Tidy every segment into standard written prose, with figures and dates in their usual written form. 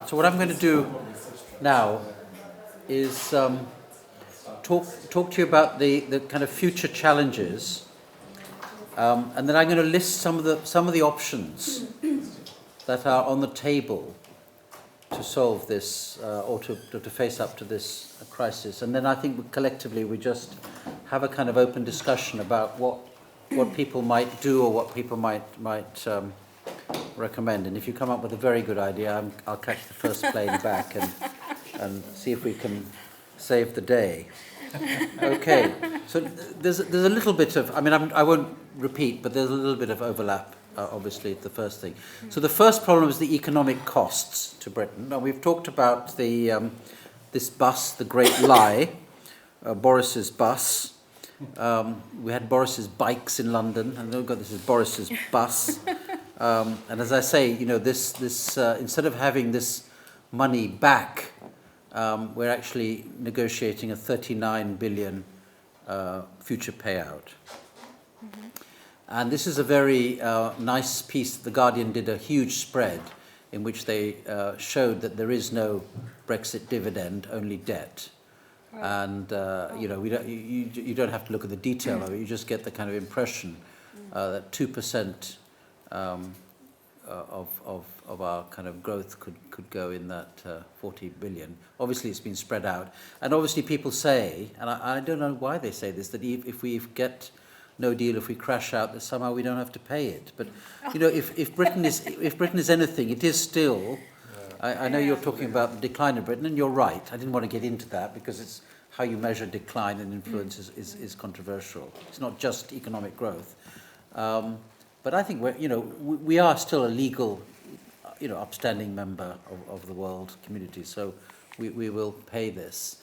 So what I'm going to do now is talk to you about the kind of future challenges, and then I'm going to list some of the options that are on the table to solve this or to face up to this crisis. And then I think collectively we just have a kind of open discussion about what people might do or what people might recommend. And if you come up with a very good idea, I'll catch the first plane back and see if we can save the day. Okay, so there's a little bit of, I won't repeat, but there's a little bit of overlap, obviously, the first thing. So the first problem is the economic costs to Britain. Now, we've talked about this bus, the Great Lie, Boris's bus. We had Boris's bikes in London, and oh God, this is Boris's bus. And as I say, this instead of having this money back, we're actually negotiating a 39 billion future payout. Mm-hmm. And this is a very nice piece. The Guardian did a huge spread in which they showed that there is no Brexit dividend, only debt. Right. And you don't have to look at the detail of it. You just get the kind of impression that 2%. Of our kind of growth could go in that 40 billion. Obviously, it's been spread out. And obviously, people say, and I don't know why they say this, that if we get no deal, if we crash out, that somehow we don't have to pay it. But, if Britain is anything, it is still... I know you're talking about the decline of Britain, and you're right. I didn't want to get into that because it's how you measure decline and influence is controversial. It's not just economic growth. But I think we are still a legal, upstanding member of the world community, so we will pay this.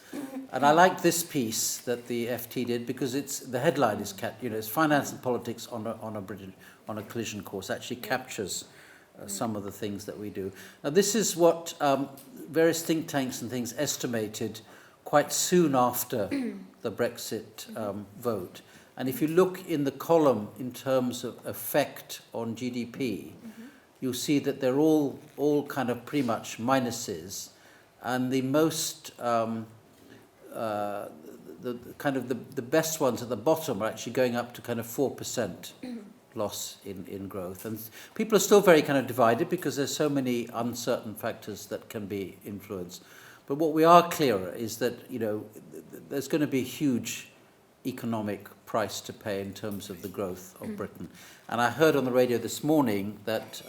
And I like this piece that the FT did because the headline is it's finance and politics on a collision course. Actually captures some of the things that we do. Now this is what various think tanks and things estimated quite soon after the Brexit vote. And if you look in the column in terms of effect on GDP, you'll see that they're all kind of pretty much minuses, and the most the best ones at the bottom are actually going up to kind of 4% loss in growth. And people are still very kind of divided because there's so many uncertain factors that can be influenced. But what we are clearer is that there's going to be huge economic price to pay in terms of the growth of Britain. And I heard on the radio this morning that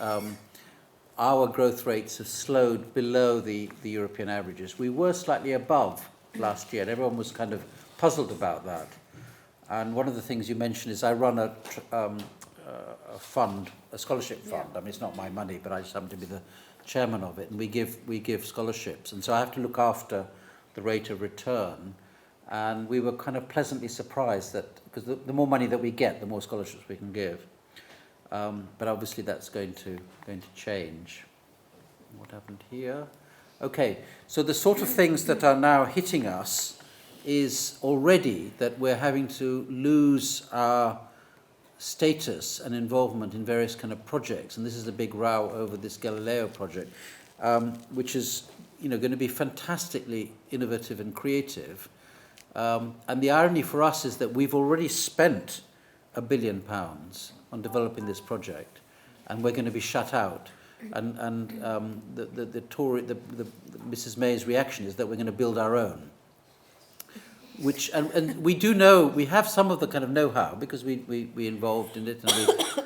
our growth rates have slowed below the European averages. We were slightly above last year, and everyone was kind of puzzled about that. And one of the things you mentioned is I run a fund, a scholarship fund. I mean, it's not my money, but I just happen to be the chairman of it, and we give scholarships. And so I have to look after the rate of return. And we were kind of pleasantly surprised that, because the more money that we get, the more scholarships we can give. But obviously that's going to change. What happened here? Okay, so the sort of things that are now hitting us is already that we're having to lose our status and involvement in various kind of projects. And this is a big row over this Galileo project, which is going to be fantastically innovative and creative. And the irony for us is that we've already spent £1 billion on developing this project, and we're going to be shut out. And the Mrs. May's reaction is that we're going to build our own. Which and we do know, we have some of the kind of know-how because we involved in it and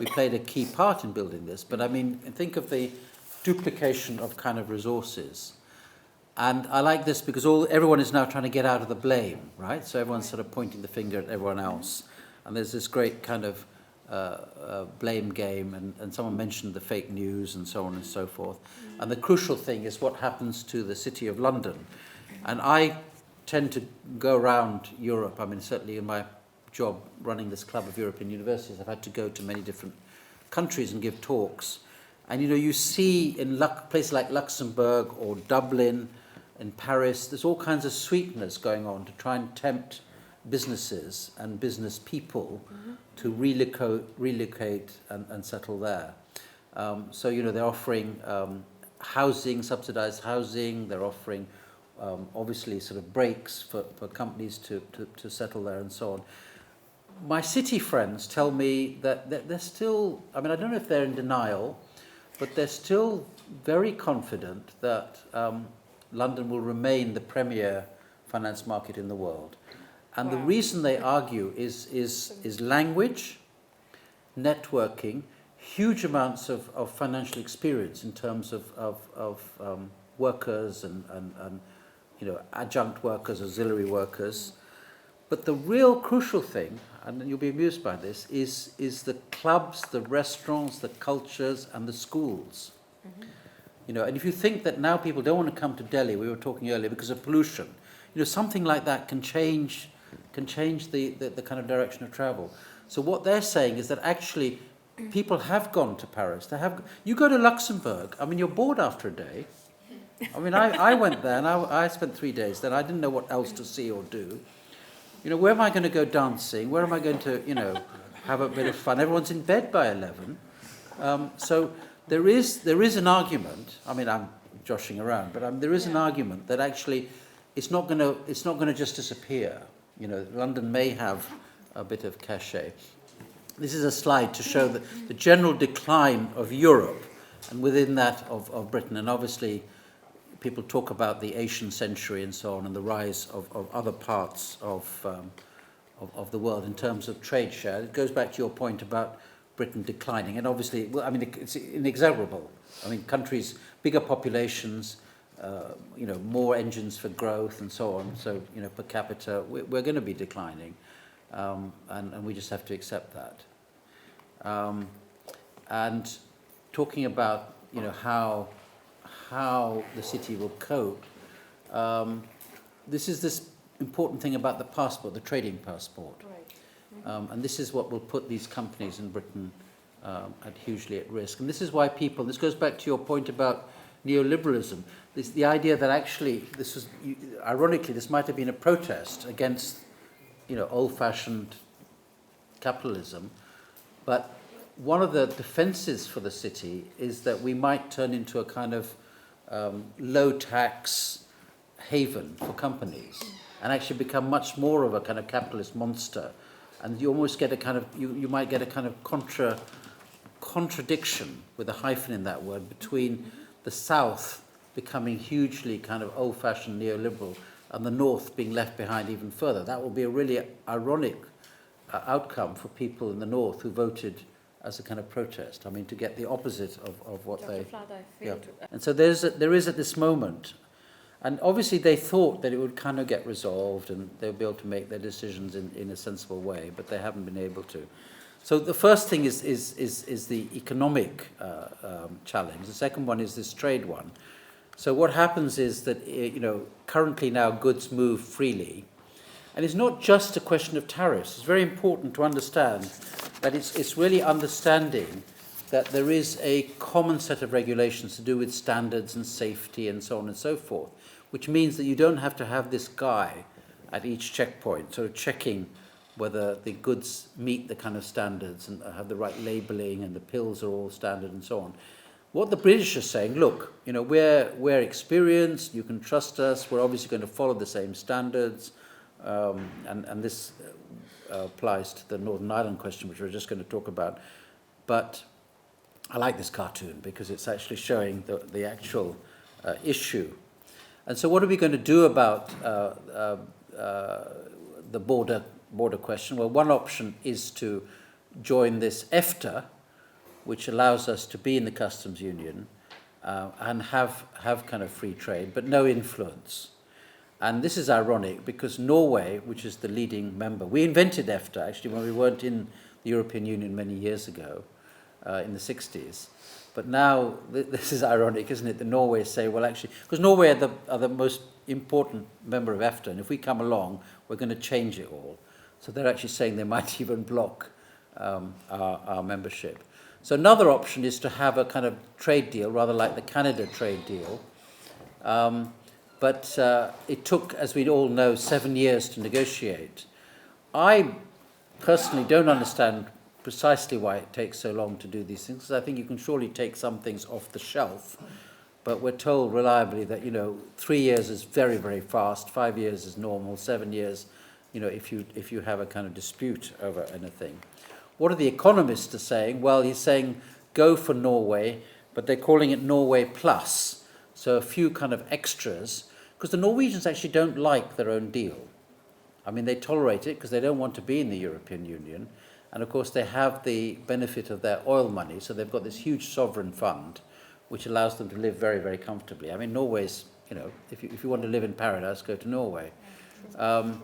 we played a key part in building this. But I mean, think of the duplication of kind of resources. And I like this because everyone is now trying to get out of the blame, right? So everyone's sort of pointing the finger at everyone else. And there's this great kind of blame game, and someone mentioned the fake news and so on and so forth. And the crucial thing is what happens to the City of London. And I tend to go around Europe. I mean, certainly in my job running this club of European universities, I've had to go to many different countries and give talks. And, you see in places like Luxembourg or Dublin, in Paris, there's all kinds of sweeteners going on to try and tempt businesses and business people to relocate and settle there. So, they're offering housing, subsidized housing. They're offering, obviously, sort of breaks for companies to settle there and so on. My city friends tell me that they're still, I mean, I don't know if they're in denial, but they're still very confident that London will remain the premier finance market in the world. And the reason they argue is language, networking, huge amounts of financial experience in terms of workers and adjunct workers, auxiliary workers. But the real crucial thing, and you'll be amused by this, is the clubs, the restaurants, the cultures, and the schools. Mm-hmm. And if you think that now people don't want to come to Delhi, we were talking earlier, because of pollution, something like that can change the kind of direction of travel. So what they're saying is that actually people have gone to Paris. You go to Luxembourg, I mean, you're bored after a day. I mean, I went there and I spent 3 days there. I didn't know what else to see or do. Where am I going to go dancing? Where am I going to, have a bit of fun? Everyone's in bed by 11. So there is an argument. I mean, I'm joshing around, but there is an argument that actually it's not going to just disappear. London may have a bit of cachet. This is a slide to show the general decline of Europe, and within that of Britain. And obviously, people talk about the Asian century and so on, and the rise of other parts of the world in terms of trade share. It goes back to your point about Britain declining, and obviously, well, I mean, it's inexorable. I mean, countries, bigger populations, more engines for growth and so on. So, per capita, we're going to be declining, and we just have to accept that. And talking about, how the city will cope, this is this important thing about the passport, the trading passport. Right. Mm-hmm. And this is what will put these companies in Britain hugely at risk. And this is why this goes back to your point about neoliberalism, the idea that actually ironically, this might have been a protest against, old-fashioned capitalism, but one of the defenses for the city is that we might turn into a kind of low-tax haven for companies and actually become much more of a kind of capitalist monster. And you almost get a kind of, you might get a kind of contradiction, with a hyphen in that word, between the South becoming hugely kind of old-fashioned neoliberal and the North being left behind even further. That will be a really ironic outcome for people in the North who voted as a kind of protest. I mean, to get the opposite of what Dr. they... Flather, And so there is at this moment, and obviously they thought that it would kind of get resolved and they'll be able to make their decisions in a sensible way, but they haven't been able to. So the first thing is the economic challenge. The second one is this trade one. So what happens is that, currently now goods move freely. And it's not just a question of tariffs. It's very important to understand that it's really understanding that there is a common set of regulations to do with standards and safety and so on and so forth, which means that you don't have to have this guy at each checkpoint sort of checking whether the goods meet the kind of standards and have the right labeling and the pills are all standard and so on. What the British are saying, look, we're experienced, you can trust us, we're obviously going to follow the same standards, and this applies to the Northern Ireland question, which we're just going to talk about. But I like this cartoon because it's actually showing the actual issue. And so what are we going to do about the border question? Well, one option is to join this EFTA, which allows us to be in the customs union and have kind of free trade, but no influence. And this is ironic because Norway, which is the leading member, we invented EFTA actually when we weren't in the European Union many years ago, in the 60s. But now, this is ironic, isn't it? The Norway say, well, actually, because Norway are the most important member of EFTA, and if we come along, we're going to change it all. So they're actually saying they might even block our membership. So another option is to have a kind of trade deal, rather like the Canada trade deal. But it took, as we all know, 7 years to negotiate. I personally don't understand precisely why it takes so long to do these things, because I think you can surely take some things off the shelf but we're told reliably that, 3 years is very, very fast, 5 years is normal, 7 years, if you have a kind of dispute over anything. What are the economists are saying? Well, he's saying go for Norway, but they're calling it Norway Plus. So a few kind of extras, because the Norwegians actually don't like their own deal. I mean, they tolerate it because they don't want to be in the European Union. And of course, they have the benefit of their oil money. So they've got this huge sovereign fund, which allows them to live very, very comfortably. I mean, Norway's, if you want to live in paradise, go to Norway. So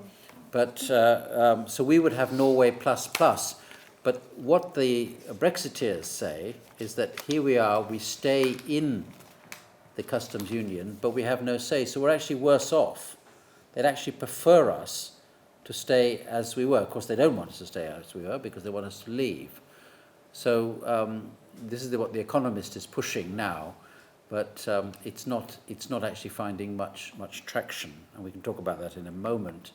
we would have Norway plus plus. But what the Brexiteers say is that here we are, we stay in the customs union, but we have no say. So we're actually worse off. They'd actually prefer us to stay as we were. Of course, they don't want us to stay as we were because they want us to leave. So this is what the Economist is pushing now, but it's not actually finding much traction, and we can talk about that in a moment.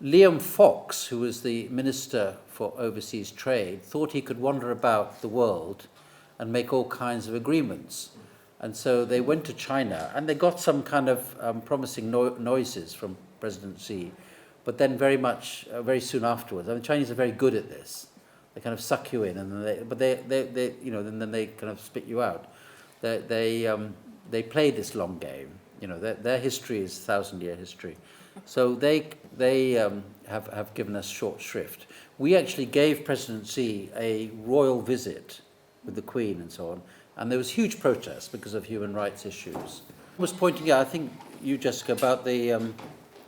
Liam Fox, who was the Minister for Overseas Trade, thought he could wander about the world and make all kinds of agreements. And so they went to China, and they got some kind of promising noises from President Xi, but then very soon afterwards, the Chinese are very good at this. They kind of suck you in, and then they kind of spit you out. They play this long game. Their history is 1,000-year history. So they have given us short shrift. We actually gave President Xi a royal visit with the Queen and so on, and there was huge protest because of human rights issues. I was pointing out, I think you, Jessica, about the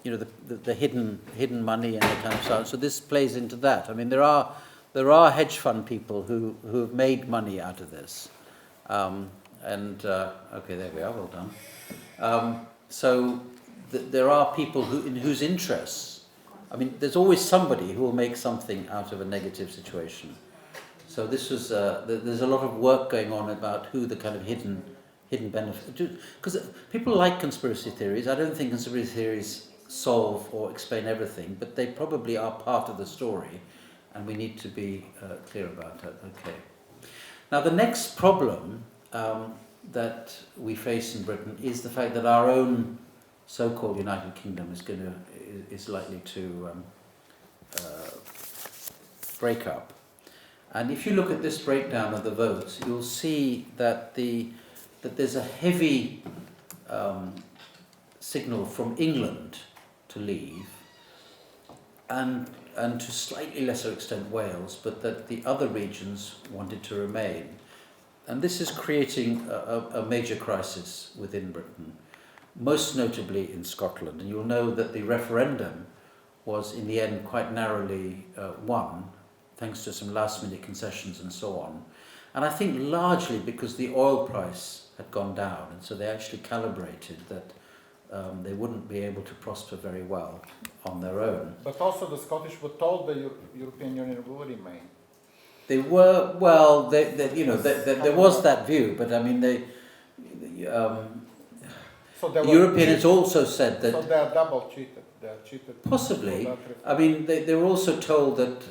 hidden money and the kind of stuff. So this plays into that. I mean, there are hedge fund people who have made money out of this. Okay, there we are. Well done. There are people in whose interests, I mean, there's always somebody who will make something out of a negative situation. So this was, there's a lot of work going on about who the kind of hidden benefit, because people like conspiracy theories. I don't think conspiracy theories solve or explain everything, but they probably are part of the story, and we need to be clear about it. Okay. Now the next problem that we face in Britain is the fact that our own so-called United Kingdom is likely to break up. And if you look at this breakdown of the votes, you'll see that there's a heavy signal from England to leave, and to slightly lesser extent Wales, but that the other regions wanted to remain. And this is creating a major crisis within Britain, most notably in Scotland. And you'll know that the referendum was in the end quite narrowly won, thanks to some last-minute concessions and so on. And I think largely because the oil price had gone down, and so they actually calibrated that they wouldn't be able to prosper very well on their own. But also the Scottish were told the European Union will remain. They were, well, there was that view, but I mean, the Europeans also said that... So they are double cheated. They are cheated. Possibly. I mean, they were also told that...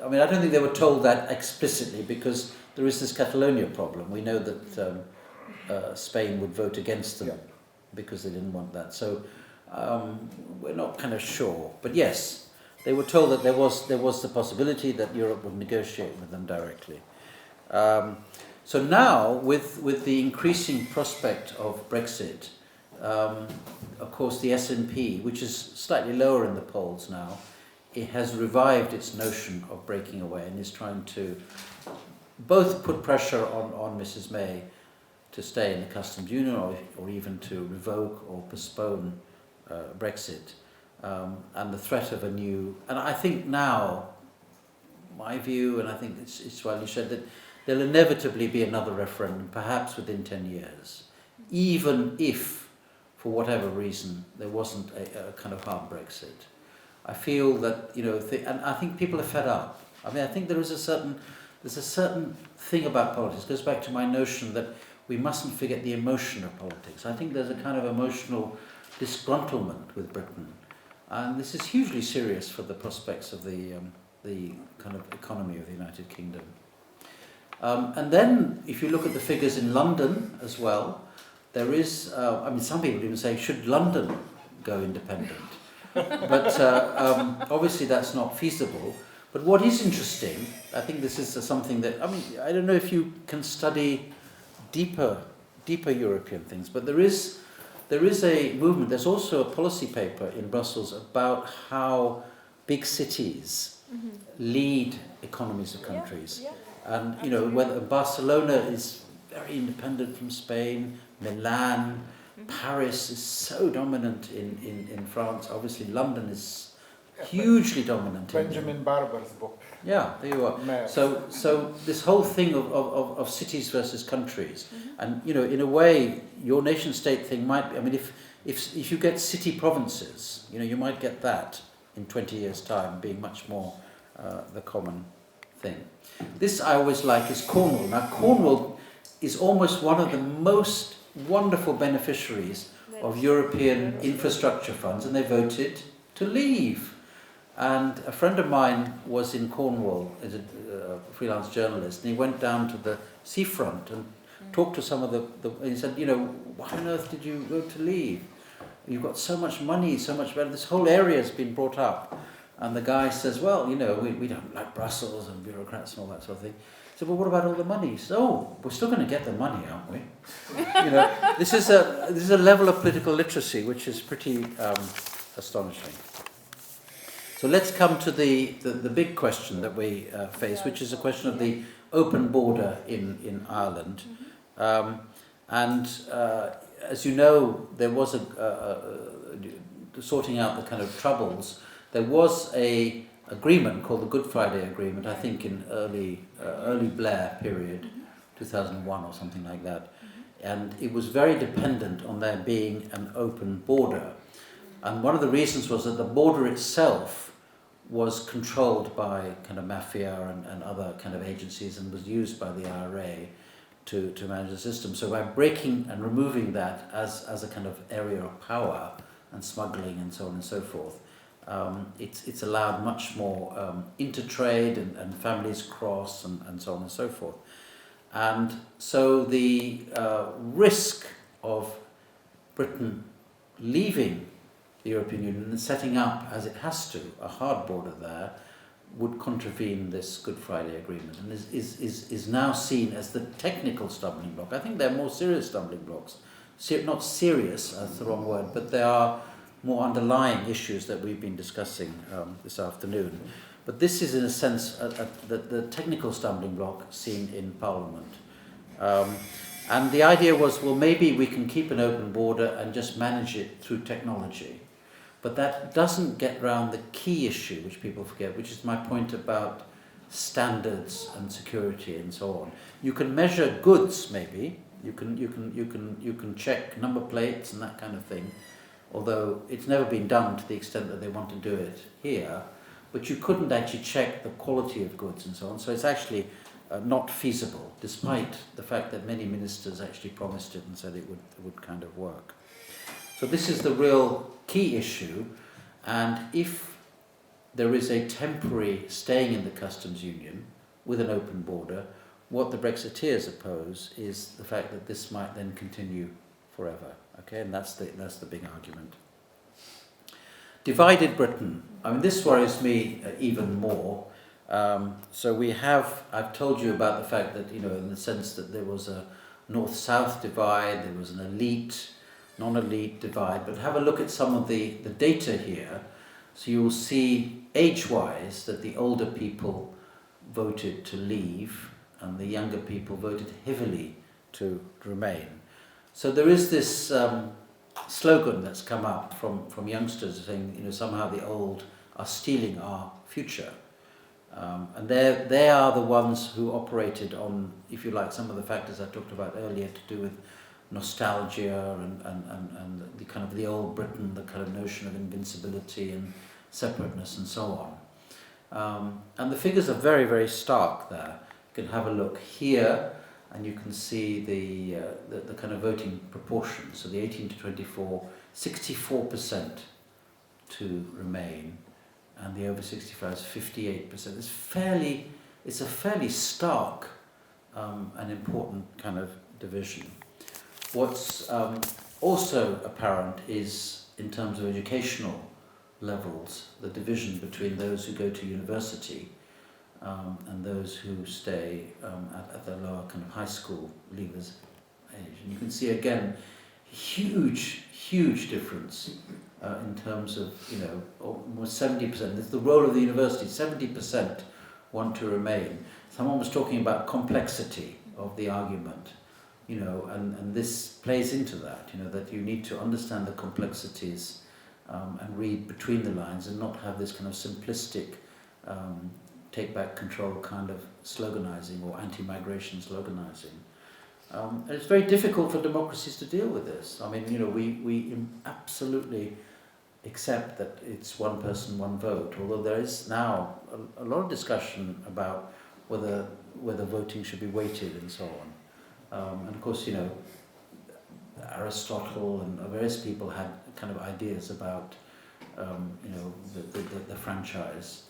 I mean, I don't think they were told that explicitly, because there is this Catalonia problem. We know that Spain would vote against them because they didn't want that. So we're not kind of sure. But yes, they were told that there was the possibility that Europe would negotiate with them directly. So now, with the increasing prospect of Brexit, of course the SNP, which is slightly lower in the polls now, it has revived its notion of breaking away and is trying to both put pressure on Mrs May to stay in the customs union, or even to revoke or postpone Brexit, and the threat of a new... And I think now, my view, and I think it's widely shared, that there'll inevitably be another referendum, perhaps within 10 years, even if, for whatever reason, there wasn't a kind of hard Brexit. I feel that, and I think people are fed up. I mean, I think there's a certain thing about politics. It goes back to my notion that we mustn't forget the emotion of politics. I think there's a kind of emotional disgruntlement with Britain. And this is hugely serious for the prospects of the kind of economy of the United Kingdom. And then, if you look at the figures in London as well, there is, I mean, some people even say, should London go independent? But obviously that's not feasible. But what is interesting, I think this is something that, I mean, I don't know if you can study deeper European things, but there is a movement, there's also a policy paper in Brussels about how big cities lead economies of countries. And, you know, whether Barcelona is very independent from Spain, Milan, Paris is so dominant in France. Obviously, London is hugely dominant. Benjamin Barber's book. Yeah, there you are. Mayor. So this whole thing of cities versus countries, and you know, in a way, your nation state thing might be. I mean, if you get city provinces, you know, you might get that in 20 years' time being much more the common thing. This I always like is Cornwall. Now, Cornwall is almost one of the most wonderful beneficiaries of European infrastructure funds, and they voted to leave. And a friend of mine was in Cornwall as a freelance journalist, and he went down to the seafront and talked to some of and he said, you know, why on earth did you vote to leave? You've got so much money, so much better. This whole area has been brought up. And the guy says, well, you know, we don't like Brussels and bureaucrats and all that sort of thing. He said, well, what about all the money? He said, oh, we're still going to get the money, aren't we? You know, this is a level of political literacy which is pretty astonishing. So let's come to the big question that we face, which is the question of the open border in Ireland. As you know, there was sorting out the kind of troubles. There was a agreement called the Good Friday Agreement, I think in early Blair period, 2001 or something like that. And it was very dependent on there being an open border. And one of the reasons was that the border itself was controlled by kind of mafia and other kind of agencies and was used by the IRA to manage the system. So by breaking and removing that as a kind of area of power and smuggling and so on and so forth, it's allowed much more intertrade and families cross and so on and so forth. And so the risk of Britain leaving the European Union and setting up, as it has to, a hard border there, would contravene this Good Friday Agreement and is now seen as the technical stumbling block. I think there are more serious stumbling blocks. Not serious, that's the wrong word, but there are more underlying issues that we've been discussing this afternoon. But this is, in a sense, the technical stumbling block seen in Parliament. And the idea was, well, maybe we can keep an open border and just manage it through technology. But that doesn't get round the key issue, which people forget, which is my point about standards and security and so on. You can measure goods, maybe. You can check number plates and that kind of thing, although it's never been done to the extent that they want to do it here. But you couldn't actually check the quality of goods and so on. So it's actually not feasible, despite the fact that many ministers actually promised it and said it would kind of work. So this is the real key issue, and if there is a temporary staying in the customs union with an open border, what the Brexiteers oppose is the fact that this might then continue forever. Okay, and that's the big argument. Divided Britain. I mean, this worries me even more. So I've told you about the fact that, you know, in the sense that there was a north-south divide, there was an elite, non-elite divide, but have a look at some of the data here. So you'll see age-wise that the older people voted to leave and the younger people voted heavily to remain. So there is this slogan that's come up from youngsters saying, you know, somehow the old are stealing our future. And they are the ones who operated on, if you like, some of the factors I talked about earlier to do with nostalgia and the kind of the old Britain, the kind of notion of invincibility and separateness and so on. And the figures are very, very stark there. You can have a look here and you can see the kind of voting proportions. So the 18 to 24, 64% to remain, and the over 65 is 58%. It's a fairly stark an important kind of division. What's also apparent is, in terms of educational levels, the division between those who go to university and those who stay at the lower kind of high school leavers age. And you can see again, huge difference in terms of, almost 70%. It's the role of the university. 70% want to remain. Someone was talking about complexity of the argument, and this plays into that, that you need to understand the complexities and read between the lines and not have this kind of simplistic take back control kind of sloganizing or anti-migration sloganizing. And it's very difficult for democracies to deal with this. I mean, we absolutely accept that it's one person, one vote, although there is now a lot of discussion about whether voting should be weighted and so on. And of course, Aristotle and various people had kind of ideas about, the franchise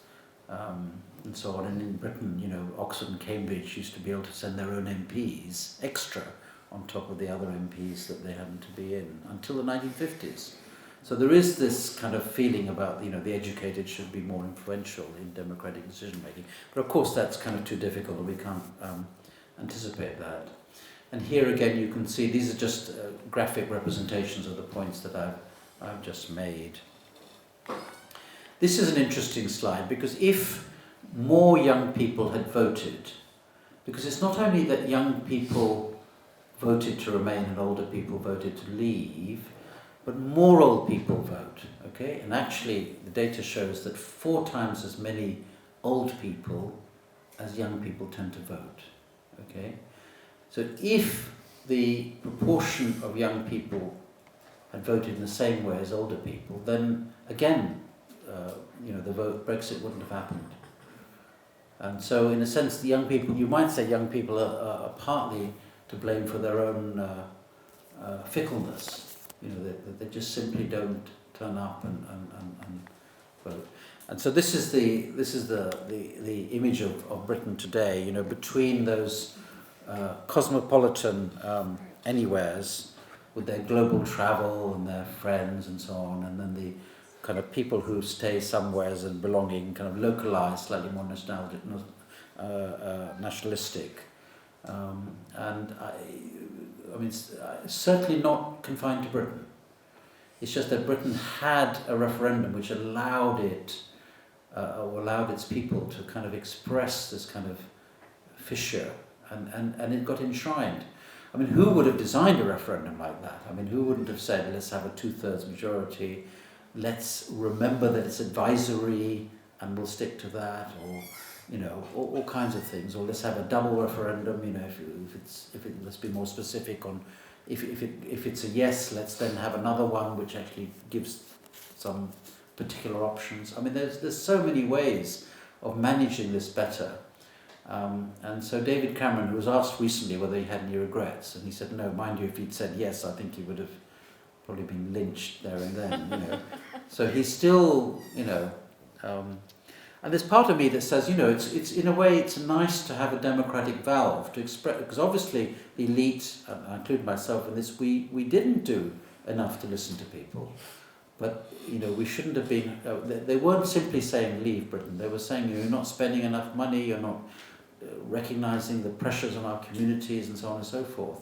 and so on. And in Britain, Oxford and Cambridge used to be able to send their own MPs extra on top of the other MPs that they happened to be in until the 1950s. So there is this kind of feeling about, the educated should be more influential in democratic decision making. But of course that's kind of too difficult, and we can't anticipate that. And here again you can see these are just graphic representations of the points that I've just made. This is an interesting slide, because if more young people had voted, because it's not only that young people voted to remain and older people voted to leave, but more old people vote, okay? And actually the data shows that 4 times as many old people as young people tend to vote, okay? So if the proportion of young people had voted in the same way as older people, then again, the vote Brexit wouldn't have happened. And so in a sense, the young people, you might say young people are partly to blame for their own fickleness. They just simply don't turn up and vote. And so this is the image of Britain today. Between those cosmopolitan anywheres with their global travel and their friends and so on, and then the kind of people who stay somewheres and belonging, kind of localized, slightly more nostalgic, nationalistic, and I mean, certainly not confined to Britain. It's just that Britain had a referendum which allowed it, or allowed its people to kind of express this kind of fissure, and it got enshrined. I mean, who would have designed a referendum like that? I mean, who wouldn't have said, let's have a 2/3 majority, let's remember that it's advisory and we'll stick to that, or all kinds of things, or let's have a double referendum, let's be more specific on if it's a yes, let's then have another one which actually gives some particular options. I mean, there's so many ways of managing this better. And so David Cameron, who was asked recently whether he had any regrets, and he said no. Mind you, if he'd said yes, I think he would have probably been lynched there and then, So he's still, and there's part of me that says, it's in a way it's nice to have a democratic valve to express, because obviously the elite, and I include myself in this, we didn't do enough to listen to people. But, we shouldn't have been, they weren't simply saying leave Britain, they were saying you're not spending enough money, you're not recognising the pressures on our communities and so on and so forth.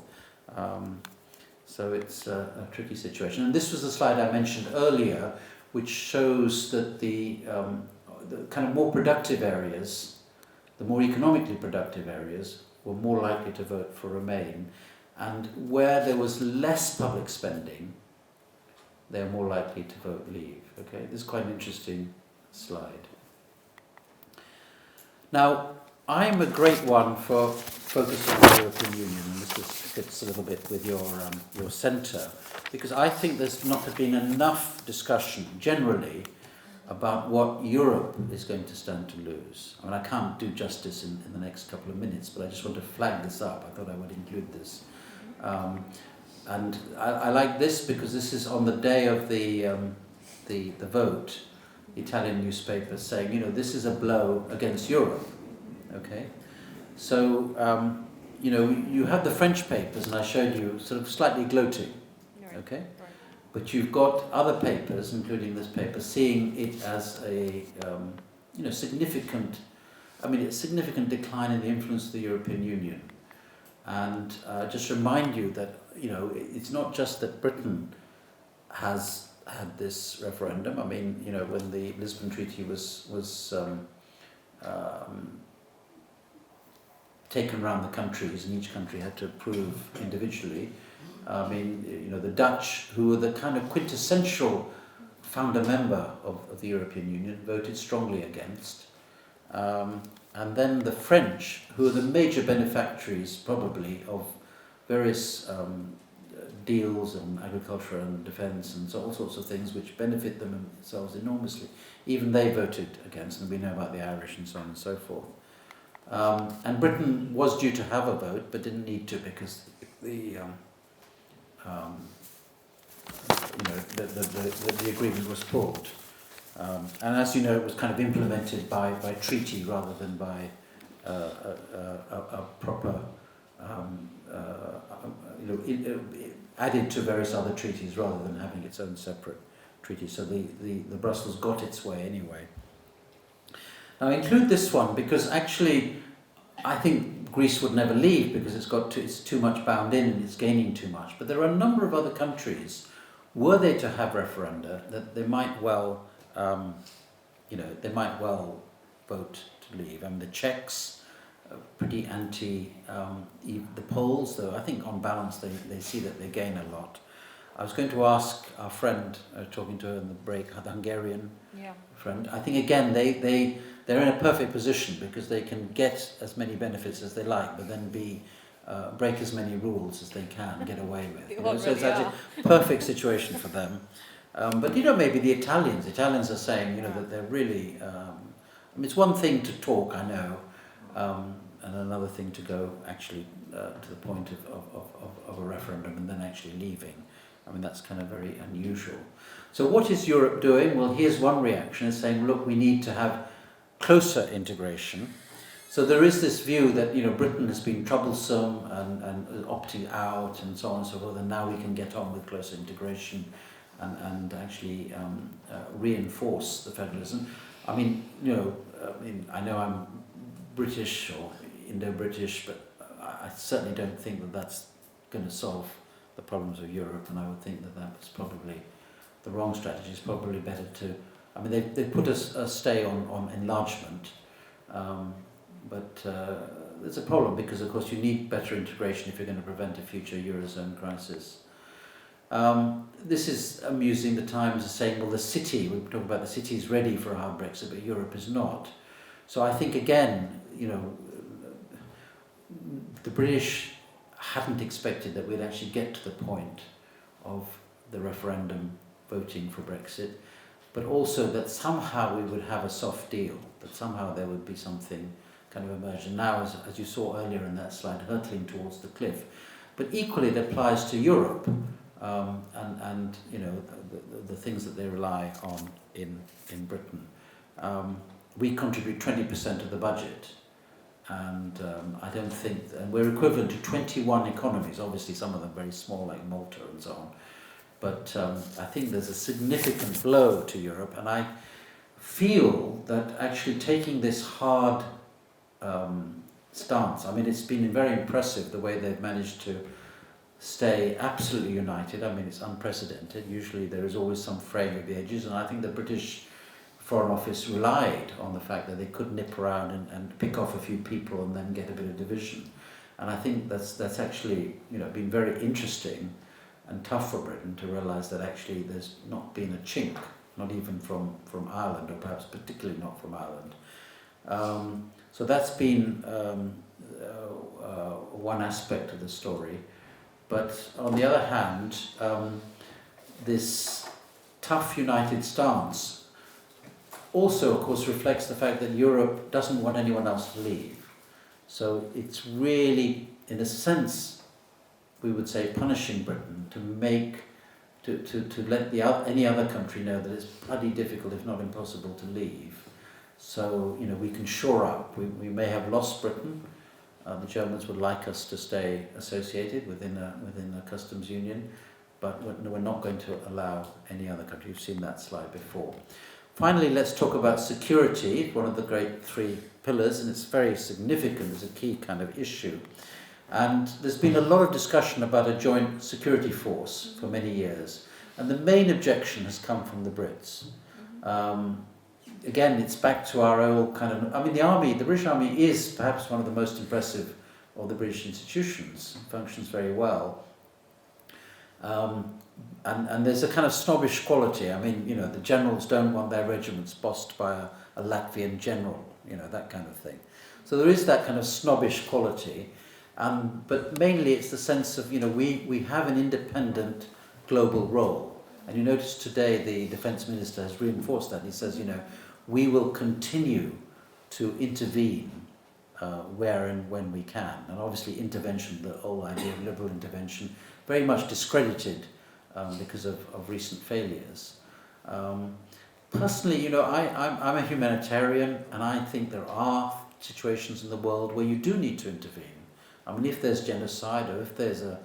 So it's a tricky situation. And this was the slide I mentioned earlier, which shows that the kind of more productive areas, the more economically productive areas, were more likely to vote for Remain. And where there was less public spending, they're more likely to vote Leave. Okay, this is quite an interesting slide. Now, I'm a great one for focusing on the European Union, and this fits a little bit with your centre, because I think there's not been enough discussion generally about what Europe is going to stand to lose. I mean, I can't do justice in the next couple of minutes, but I just want to flag this up. I thought I would include this. And I like this because this is on the day of the vote, the Italian newspaper saying, this is a blow against Europe. Okay, so you know, you have the French papers, and I showed you sort of slightly gloating, Right. okay? Right. But you've got other papers, including this paper, seeing it as a, you know, significant, I mean, a significant decline in the influence of the European Union. And just remind you that, you know, it's not just that Britain has had this referendum. I mean, you know, when the Lisbon Treaty was taken around the countries, and each country had to approve individually. I mean, you know, the Dutch, who were the kind of quintessential founder member of the European Union, voted strongly against. And then the French, who are the major beneficiaries, probably, of various deals on agriculture and defence and so all sorts of things which benefit themselves enormously. Even they voted against, and we know about the Irish and so on and so forth. And Britain was due to have a vote, but didn't need to because the agreement was pulled. And as you know, it was kind of implemented by treaty rather than by a proper, added to various other treaties rather than having its own separate treaty. So the Brussels got its way anyway. Now I include this one because actually I think Greece would never leave because it's too much bound in and it's gaining too much. But there are a number of other countries, were they to have referenda, that they might well, they might well vote to leave. I mean, the Czechs are pretty anti the Poles, though I think on balance they see that they gain a lot. I was going to ask our friend, talking to her in the break, the Hungarian friend. I think again they're in a perfect position because they can get as many benefits as they like, but then break as many rules as they can get away with. So it's actually a perfect situation for them. But you know, maybe the Italians are saying, you know, that they're really. I mean, it's one thing to talk, I know, and another thing to go actually to the point of a referendum and then actually leaving. I mean, that's kind of very unusual. So what is Europe doing? Well, here's one reaction, is saying, look, we need to have closer integration. So there is this view that, you know, Britain has been troublesome and opting out and so on and so forth, and now we can get on with closer integration and actually reinforce the federalism. I mean, you know, I know I'm British or Indo-British, but I certainly don't think that that's going to solve the problems of Europe, and I would think that that was probably the wrong strategy. It's probably better to, I mean, they put a stay on enlargement, but there's a problem because, of course, you need better integration if you're going to prevent a future Eurozone crisis. This is amusing. The Times is saying, well, we're talking about the city is ready for a hard Brexit, but Europe is not. So I think, again, you know, the British hadn't expected that we'd actually get to the point of the referendum voting for Brexit, but also that somehow we would have a soft deal, that somehow there would be something kind of emerge. And now, as you saw earlier in that slide, hurtling towards the cliff. But equally, it applies to Europe and you know, the things that they rely on in Britain. We contribute 20% of the budget. And I don't think, and we're equivalent to 21 economies, obviously some of them very small like Malta and so on. But I think there's a significant blow to Europe, and I feel that actually taking this hard stance, I mean, it's been very impressive the way they've managed to stay absolutely united. I mean, it's unprecedented. Usually there is always some fraying of the edges, and I think the British Foreign Office relied on the fact that they could nip around and pick off a few people and then get a bit of division. And I think that's actually, you know, been very interesting and tough for Britain to realise that actually there's not been a chink, not even from Ireland, or perhaps particularly not from Ireland. So that's been one aspect of the story. But on the other hand, this tough united stance also, of course, reflects the fact that Europe doesn't want anyone else to leave. So it's really, in a sense, we would say, punishing Britain to let any other country know that it's bloody difficult, if not impossible, to leave. So, you know, we can shore up. We may have lost Britain, The Germans would like us to stay associated within a customs union, but we're not going to allow any other country. You've seen that slide before. Finally, let's talk about security, one of the great three pillars, and it's very significant as a key kind of issue. And there's been a lot of discussion about a joint security force for many years, and the main objection has come from the Brits. Again, it's back to our old kind of, I mean, the British Army is perhaps one of the most impressive of the British institutions, functions very well. And there's a kind of snobbish quality. I mean, the generals don't want their regiments bossed by a Latvian general, that kind of thing. So there is that kind of snobbish quality. But mainly it's the sense of, we have an independent global role. And you notice today the defense minister has reinforced that. He says, we will continue to intervene where and when we can. And obviously intervention, the whole idea of liberal intervention, very much discredited because of recent failures. Personally, I'm a humanitarian, and I think there are situations in the world where you do need to intervene. I mean, if there's genocide or if there's a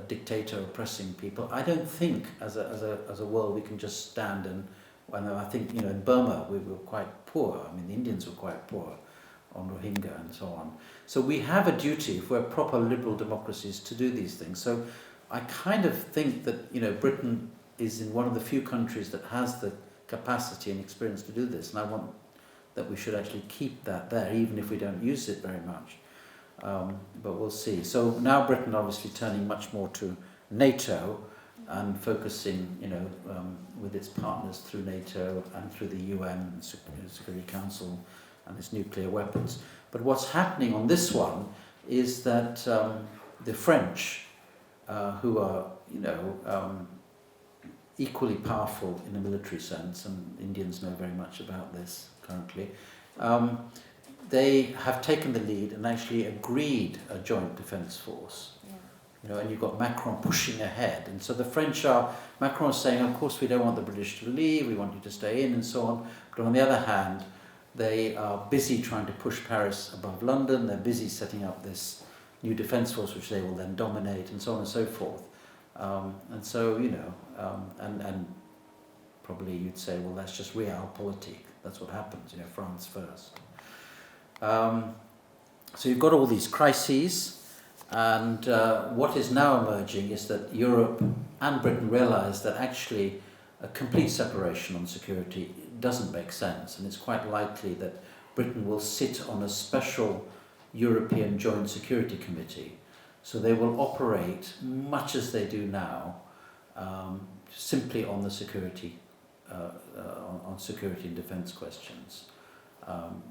dictator oppressing people, I don't think as a world we can just stand and I think in Burma we were quite poor. I mean, the Indians were quite poor on Rohingya and so on. So we have a duty, if we're proper liberal democracies, to do these things. So I kind of think that Britain is in one of the few countries that has the capacity and experience to do this, and I want that we should actually keep that there, even if we don't use it very much. But we'll see. So now Britain obviously turning much more to NATO and focusing, with its partners through NATO and through the UN, Security Council, and its nuclear weapons. But what's happening on this one is that the French, who are, equally powerful in a military sense, and Indians know very much about this currently, they have taken the lead and actually agreed a joint defence force. And you've got Macron pushing ahead. And so the French Macron's saying, of course we don't want the British to leave, we want you to stay in and so on. But on the other hand, they are busy trying to push Paris above London, they're busy setting up this new defence force which they will then dominate and so on and so forth. And so, and probably you'd say, well, that's just realpolitik. That's what happens, France first. So you've got all these crises, and what is now emerging is that Europe and Britain realise that actually a complete separation on security doesn't make sense, and it's quite likely that Britain will sit on a special European Joint Security Committee. So they will operate much as they do now, simply on the security, on security and defence questions,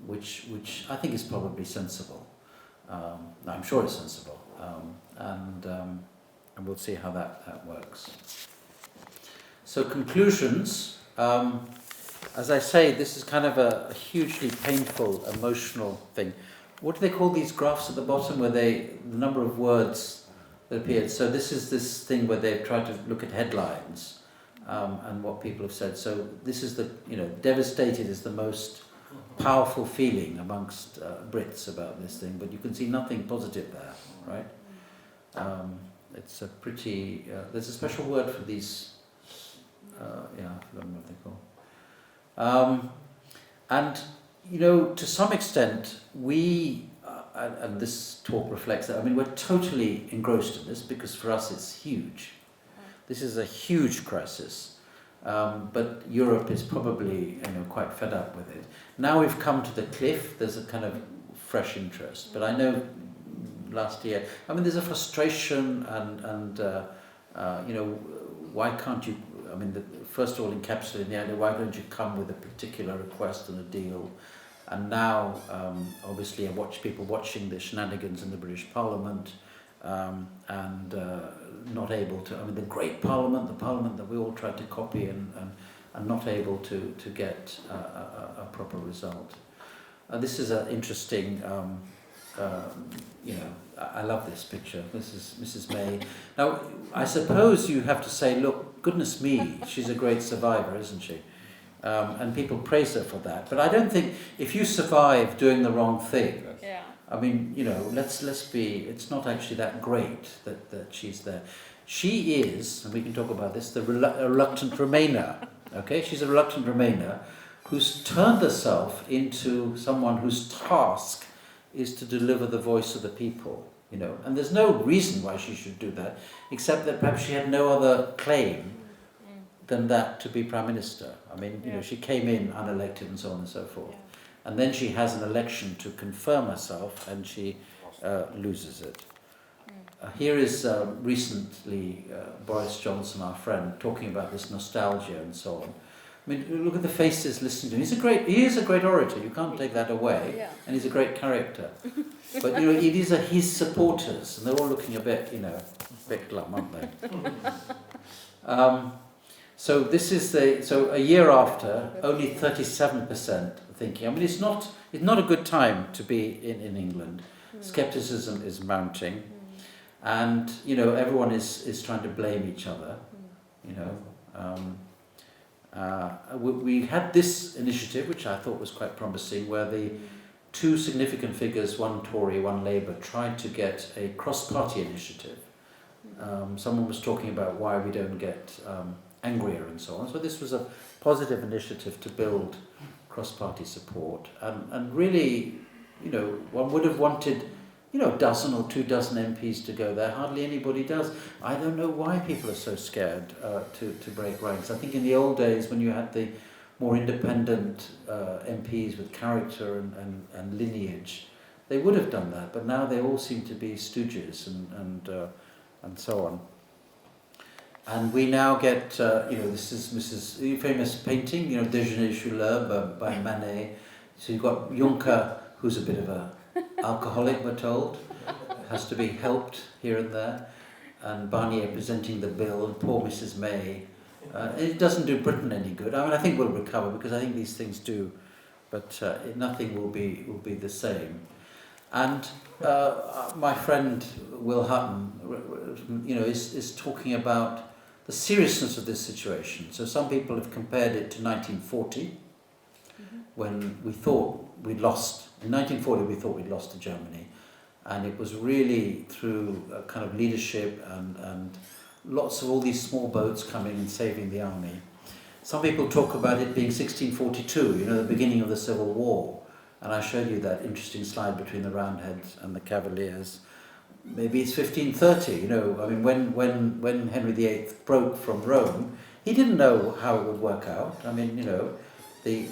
which I think is probably sensible. I'm sure it's sensible, and we'll see how that works. So conclusions. As I say, this is kind of a hugely painful, emotional thing. What do they call these graphs at the bottom where the number of words that appeared? So this is this thing where they've tried to look at headlines and what people have said. So this is devastated is the most powerful feeling amongst Brits about this thing, but you can see nothing positive there, right? It's a pretty, there's a special word for these, I don't know what they're called. And, to some extent, we, and this talk reflects that, we're totally engrossed in this because for us it's huge. This is a huge crisis. But Europe is probably quite fed up with it. Now we've come to the cliff, there's a kind of fresh interest. But I know last year, there's a frustration and why can't you, first of all encapsulating the idea, why don't you come with a particular request and a deal? And now, obviously, I watch people watching the shenanigans in the British Parliament and not able to, the great Parliament, the Parliament that we all tried to copy and not able to get a proper result. This is an interesting, I love this picture. This is Mrs. May. Now, I suppose you have to say, look, goodness me, she's a great survivor, isn't she? And people praise her for that. But I don't think, if you survive doing the wrong thing, I mean, you know, let's be. It's not actually that great that she's there. She is, and we can talk about this, the reluctant Remainer. Okay, she's a reluctant Remainer who's turned herself into someone whose task is to deliver the voice of the people. You know, and there's no reason why she should do that, except that perhaps she had no other claim than that to be Prime Minister. I mean, you know, she came in unelected and so on and so forth. And then she has an election to confirm herself, and she loses it. Here is recently Boris Johnson, our friend, talking about this nostalgia and so on. I mean, look at the faces listening to him. He is a great orator. You can't take that away, and he's a great character. But you know, these are his supporters, and they're all looking a bit, you know, a bit glum, aren't they? So this is so a year after, only 37% thinking. I mean, it's not a good time to be in England. Scepticism is mounting, and you know, everyone is trying to blame each other. You know, we had this initiative, which I thought was quite promising, where the two significant figures, one Tory, one Labour, tried to get a cross-party initiative. Someone was talking about why we don't get angrier and so on. So this was a positive initiative to build cross-party support. And really, you know, one would have wanted, you know, a dozen or 2 dozen MPs to go there. Hardly anybody does. I don't know why people are so scared to break ranks. I think in the old days, when you had the more independent MPs with character and lineage, they would have done that. But now they all seem to be stooges and so on. And we now get, you know, this is Mrs. famous painting, you know, Déjeuner sur l'herbe by Manet. So you've got Juncker, who's a bit of a alcoholic, we're told, has to be helped here and there, and Barnier presenting the bill, and poor Mrs. May. It doesn't do Britain any good. I mean, I think we'll recover, because I think these things do, but nothing will be the same. And my friend Will Hutton, you know, is talking about the seriousness of this situation. So some people have compared it to 1940, when we thought we'd lost. In 1940, we thought we'd lost to Germany, and it was really through a kind of leadership and lots of all these small boats coming and saving the army. Some people talk about it being 1642, you know, the beginning of the Civil War. And I showed you that interesting slide between the Roundheads and the Cavaliers. Maybe it's 1530, you know. I mean, when Henry VIII broke from Rome, he didn't know how it would work out. I mean, you know, there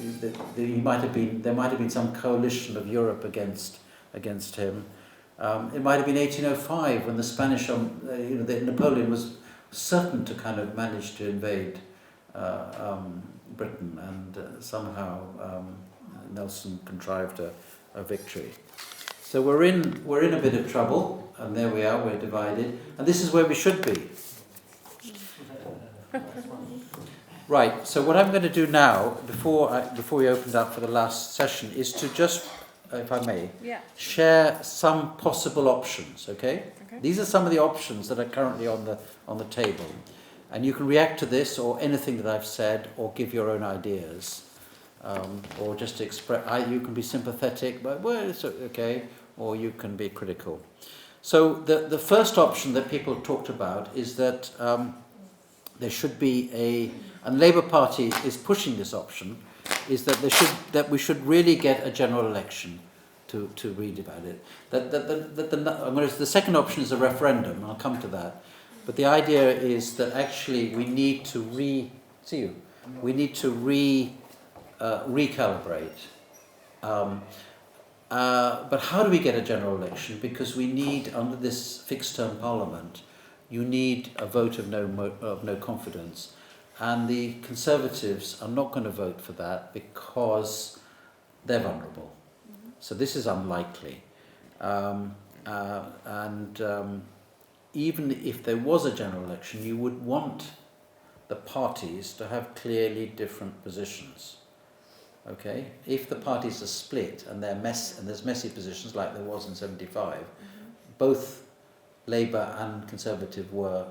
might have been some coalition of Europe against him. It might have been 1805 when the Spanish, you know, Napoleon was certain to kind of manage to invade Britain, and somehow Nelson contrived a victory. So we're in a bit of trouble, and there we are. We're divided, and this is where we should be. Right. So what I'm going to do now, before we open up for the last session, is to just, if I may, share some possible options. Okay? These are some of the options that are currently on the table, and you can react to this or anything that I've said, or give your own ideas. Or just express. You can be sympathetic, but well, it's okay, or you can be critical. So the first option that people talked about is that there should be and Labour Party is pushing this option, is that we should really get a general election to read about it. The second option is a referendum, and I'll come to that. But the idea is that actually we need to recalibrate. But how do we get a general election? Because we need, under this fixed-term parliament, you need a vote of no confidence. And the Conservatives are not going to vote for that because they're vulnerable. So this is unlikely. Even if there was a general election, you would want the parties to have clearly different positions. Okay, if the parties are split and there's messy positions like there was in 75, both Labour and Conservative were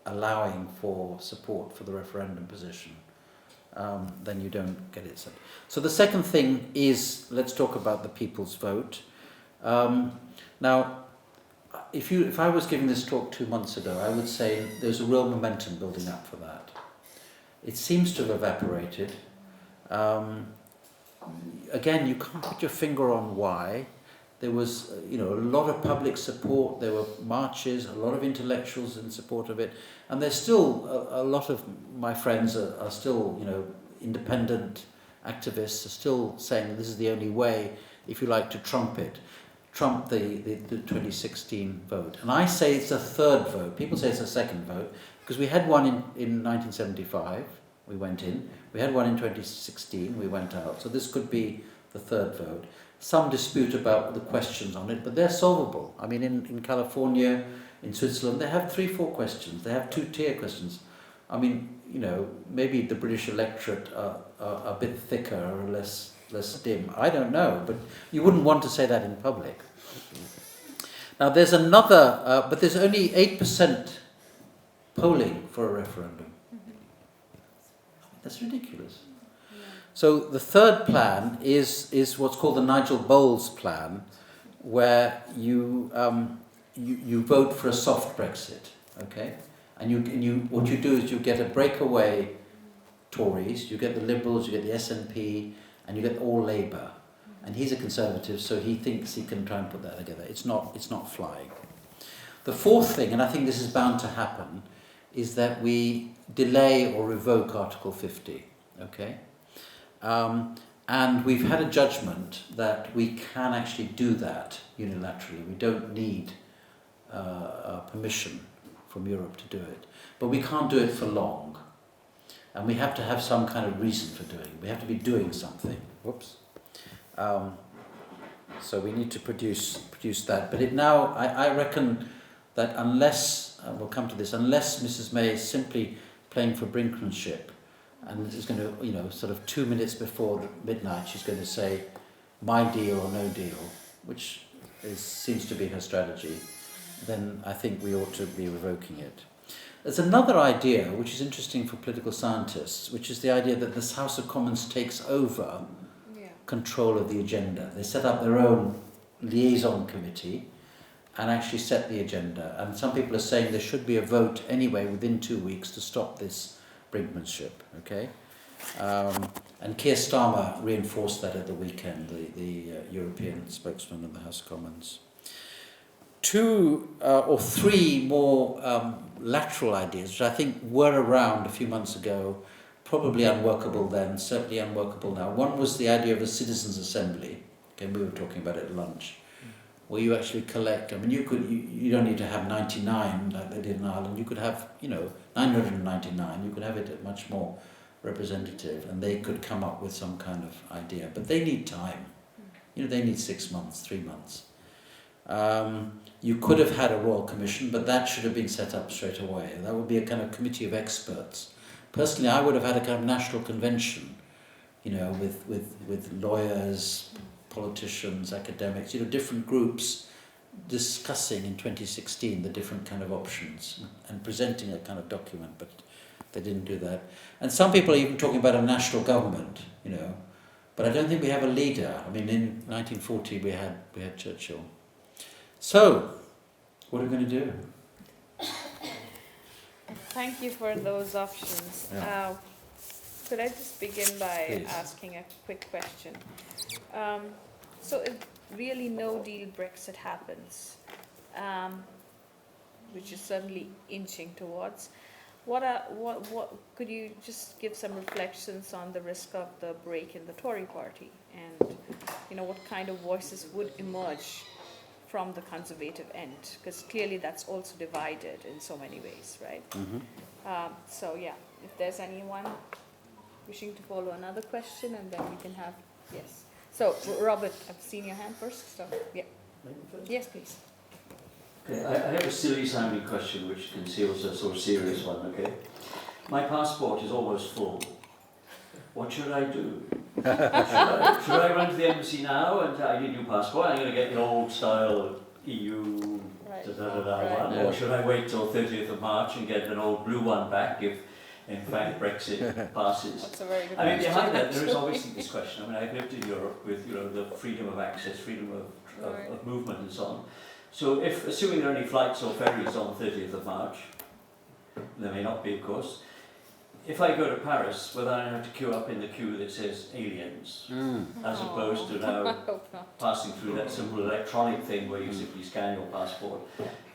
allowing for support for the referendum position, then you don't get it. So the second thing is, let's talk about the people's vote. Now, if I was giving this talk 2 months ago, I would say there's a real momentum building up for that. It seems to have evaporated. Again, you can't put your finger on why. There was, a lot of public support. There were marches, a lot of intellectuals in support of it, and there's still a lot of my friends are still, independent activists are still saying this is the only way, if you like, to trump the 2016 vote. And I say it's a third vote. People say it's a second vote because we had one in 1975. We went in. We had one in 2016. We went out. So this could be the third vote. Some dispute about the questions on it, but they're solvable. I mean, in California, in Switzerland, they have 3-4 questions. They have 2-tier questions. I mean, maybe the British electorate are a bit thicker or less dim. I don't know, but you wouldn't want to say that in public. Now, there's another, but there's only 8% polling for a referendum. That's ridiculous. So the third plan is what's called the Nigel Bowles plan, where you vote for a soft Brexit, okay? And what you do is you get a breakaway Tories, you get the Liberals, you get the SNP, and you get all Labour. And he's a Conservative, so he thinks he can try and put that together. It's not flying. The fourth thing, and I think this is bound to happen, is that we delay or revoke Article 50, okay? And we've had a judgment that we can actually do that unilaterally. We don't need permission from Europe to do it. But we can't do it for long. And we have to have some kind of reason for doing it. We have to be doing something. Whoops. So we need to produce that. But I reckon that unless, we'll come to this, unless Mrs. May is simply playing for brinkmanship, and is going to, sort of 2 minutes before midnight, she's going to say, my deal or no deal, which seems to be her strategy, then I think we ought to be revoking it. There's another idea, which is interesting for political scientists, which is the idea that this House of Commons takes over control of the agenda. They set up their own liaison committee and actually set the agenda. And some people are saying there should be a vote anyway within 2 weeks to stop this brinkmanship, okay? And Keir Starmer reinforced that at the weekend, the European spokesman of the House of Commons. 2 or 3 more lateral ideas, which I think were around a few months ago, probably unworkable then, certainly unworkable now. One was the idea of a citizens' assembly. Okay, we were talking about it at lunch, where you actually collect. I mean, you don't need to have 99 like they did in Ireland. You could have 999. You could have it much more representative, and they could come up with some kind of idea. But they need time. They need 6 months, 3 months. You could have had a royal commission, but that should have been set up straight away. That would be a kind of committee of experts. Personally, I would have had a kind of national convention, with lawyers, politicians, academics, different groups discussing in 2016 the different kind of options and presenting a kind of document, but they didn't do that. And some people are even talking about a national government, but I don't think we have a leader. I mean, in 1940 we had Churchill. So, what are we going to do? Thank you for those options. Yeah. Could I just begin by Please. asking a quick question? So if really no deal Brexit happens, which is certainly inching towards, what could you just give some reflections on the risk of the break in the Tory party, and what kind of voices would emerge from the Conservative end, because clearly that's also divided in so many ways, right? Mm-hmm. So yeah, if there's anyone wishing to follow another question, and then we can have, yes. So Robert, I've seen your hand first, so yeah. Yes, please. Okay, I have a silly sounding question which conceals a sort of serious one, okay? My passport is almost full. What should I do? should I run to the embassy now and I need a new passport? I'm going to get the old style EU one, or should I wait till 30th of March and get an old blue one back if, in fact, Brexit passes? That's a very good I mean, question. behind that there is obviously this question. I mean, I've lived in Europe with the freedom of access, freedom of of movement and so on. So if, assuming there are any flights or ferries on 30th of March, there may not be of course, if I go to Paris, whether I have to queue up in the queue that says aliens, as opposed to now passing through that simple electronic thing where you simply scan your passport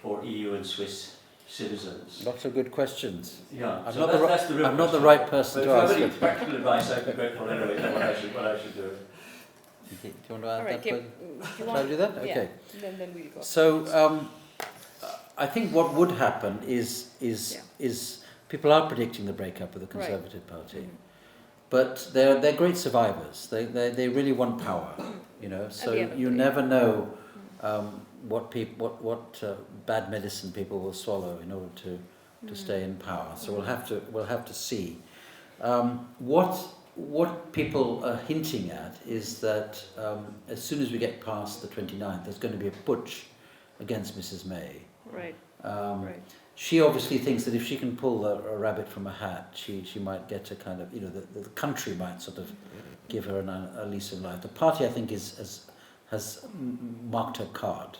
for EU and Swiss citizens. Lots of good questions. Yeah, I'm so not the ri- that's the real I'm not the question. right person But to if you ask have any it. practical advice, I'd be grateful anyway. What I should do. Do you want to add All right, that? Kim, question? do you Shall I want? do that? Yeah. Okay. Then we'll go. So I think what would happen is people are predicting the breakup of the Conservative Party, but they're great survivors. They really want power, you know. So you never know what bad medicine people will swallow in order to stay in power. So we'll have to see. What people are hinting at is that as soon as we get past the 29th, there's going to be a putsch against Mrs. May. Right. Right. She obviously thinks that if she can pull a rabbit from a hat, she might get a kind of, you know, the country might sort of give her a lease of life. The party, I think, has marked her card.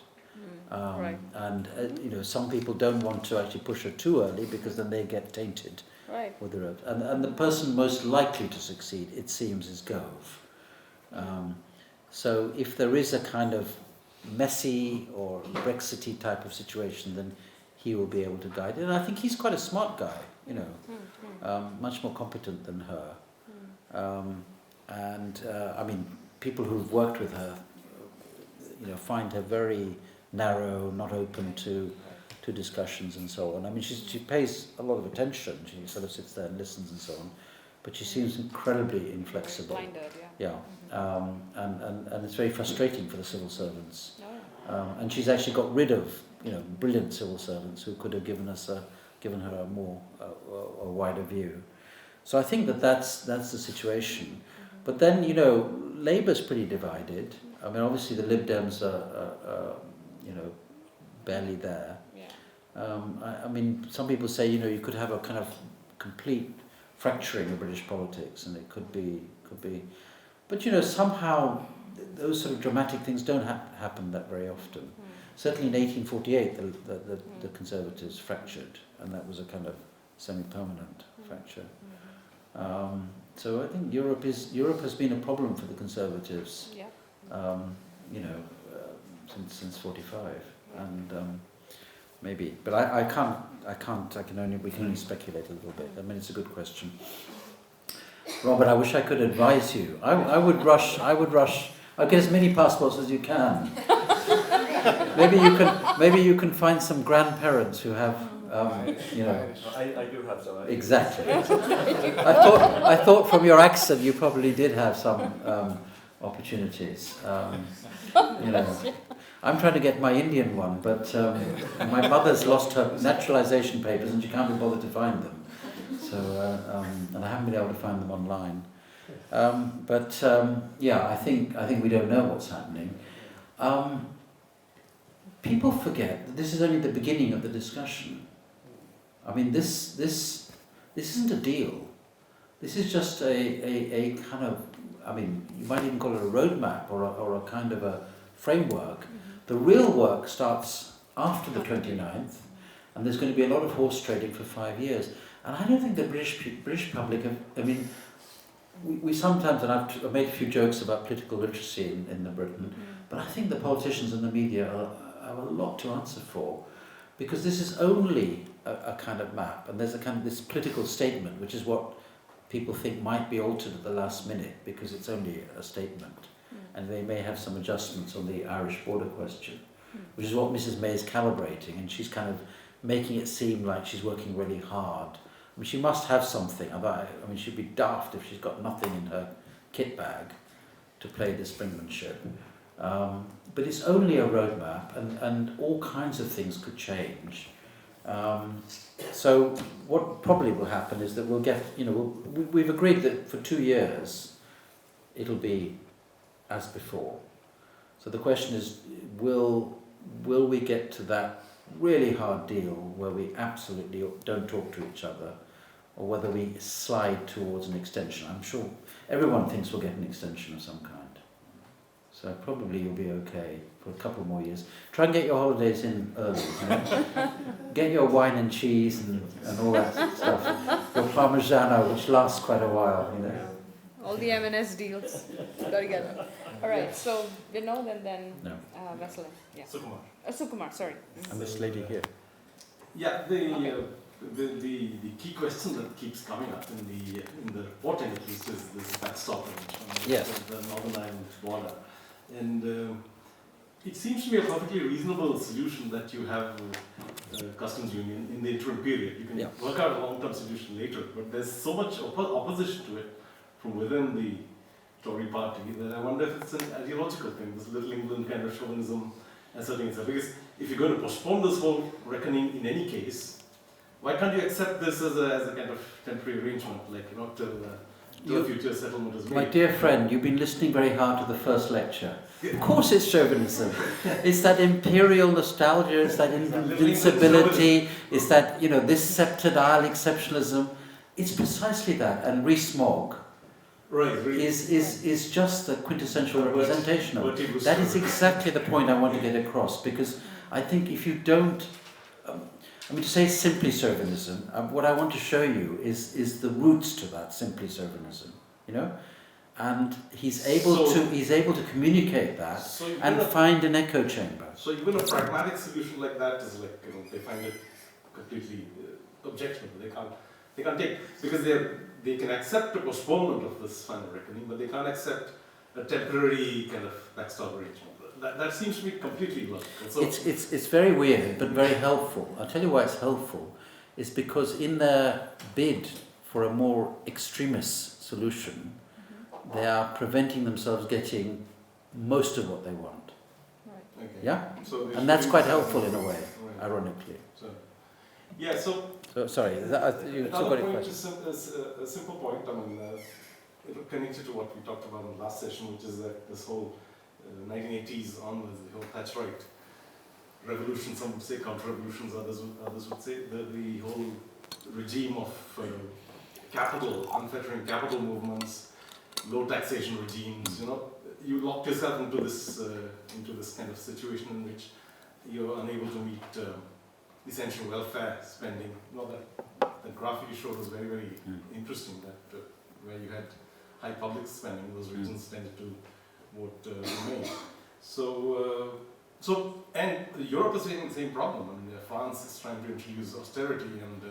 Right. And, you know, some people don't want to actually push her too early because then they get tainted. Right. With the road. And the person most likely to succeed, it seems, is Gove. So if there is a kind of messy or Brexity type of situation, then he will be able to guide it. And I think he's quite a smart guy, you know, much more competent than her. I mean, people who've worked with her, you know, find her very narrow, not open to discussions and so on. I mean, she pays a lot of attention. She sort of sits there and listens and so on, but she seems incredibly inflexible. Blinded, yeah. And it's very frustrating for the civil servants. And she's actually got rid of, you know, brilliant civil servants who could have given her a more a wider view. So I think that's the situation. But then, you know, Labour's pretty divided. I mean, obviously the Lib Dems are you know, barely there. I mean, some people say, you know, you could have a kind of complete fracturing of British politics, and it could be. But you know, somehow those sort of dramatic things don't happen that very often. Certainly in 1848, the Conservatives fractured, and that was a kind of semi-permanent fracture. So I think Europe has been a problem for the Conservatives. You know, since 45, and. Maybe, but we can only speculate a little bit. I mean, it's a good question. Robert, I wish I could advise you. I would rush. I'll get as many passports as you can. Maybe you can find some grandparents who have, you know. I do have some. Exactly. I thought from your accent you probably did have some opportunities. You know. I'm trying to get my Indian one, but my mother's lost her naturalisation papers and she can't be bothered to find them. So, and I haven't been able to find them online. Yeah, I think we don't know what's happening. People forget that this is only the beginning of the discussion. I mean, this isn't a deal. This is just a kind of, I mean, you might even call it a roadmap or a kind of a framework. The real work starts after the 29th, and there's going to be a lot of horse trading for 5 years. And I don't think the British public have, I mean, we sometimes, and I've made a few jokes about political literacy in Britain, but I think the politicians and the media have a lot to answer for, because this is only a kind of map, and there's a kind of this political statement, which is what people think might be altered at the last minute, because it's only a statement. And they may have some adjustments on the Irish border question, which is what Mrs. May is calibrating, and she's kind of making it seem like she's working really hard. I mean, she must have something. I mean, she'd be daft if she's got nothing in her kit bag to play this brinkmanship. But it's only a roadmap, and all kinds of things could change. So what probably will happen is that we'll get, you know, we've agreed that for 2 years it'll be as before. So the question is, will we get to that really hard deal where we absolutely don't talk to each other, or whether we slide towards an extension? I'm sure everyone thinks we'll get an extension of some kind. So probably you'll be okay for a couple more years. Try and get your holidays in early. You know? Get your wine and cheese and all that stuff. Your Parmigiano, which lasts quite a while. You know. All the M&S deals. Gotta get them. All right, so Vinod and then No. Veselin. Yeah. Sukumar. Sukumar, sorry. And this lady here. Yeah, the key question that keeps coming up in the reporting at least is this backstop arrangement, Yes. the Northern Ireland border, and it seems to be a perfectly reasonable solution that you have a customs union in the interim period. You can Yeah. work out a long-term solution later, but there's so much opposition to it from within the Tory party that I wonder if it's an ideological thing, this little England kind of chauvinism asserting itself. Because if you're going to postpone this whole reckoning in any case, why can't you accept this as a kind of temporary arrangement, like, you know, till the future settlement is made? My dear friend, you've been listening very hard to the first lecture. Of course it's chauvinism. It's that imperial nostalgia, it's that invincibility, it's that, you know, this sceptred exceptionalism. It's precisely that. And Rees-Mogg is just the quintessential representation of it. That is exactly the point I want to get across, because I think if you don't, I mean, to say simply chauvinism, what I want to show you is the roots to that simply chauvinism, you know, and he's able to communicate that and find an echo chamber. So even a pragmatic solution like that is like, you know, they find it completely objectionable. They can't take, because they can accept a postponement of this final reckoning, but they can't accept a temporary kind of backstop arrangement. That seems to be completely illogical. So It's very weird, but very helpful. I'll tell you why it's helpful. It's because in their bid for a more extremist solution, they are preventing themselves getting most of what they want. okay. Yeah? So And that's quite helpful in a way, Right. ironically. So, yeah, so So, sorry, you still got another a point question? is a simple point. I mean, connected to what we talked about in the last session, which is that this whole 1980s onwards, the whole that's right revolution. Some would say counter-revolutions, others would say the whole regime of capital, unfettering capital movements, low taxation regimes. You know, you locked yourself into this kind of situation in which you're unable to meet essential welfare spending. You know, that graph you showed was very, very interesting, that where you had high public spending, those regions tended to vote remain. And Europe is facing the same problem. I mean, France is trying to introduce austerity, and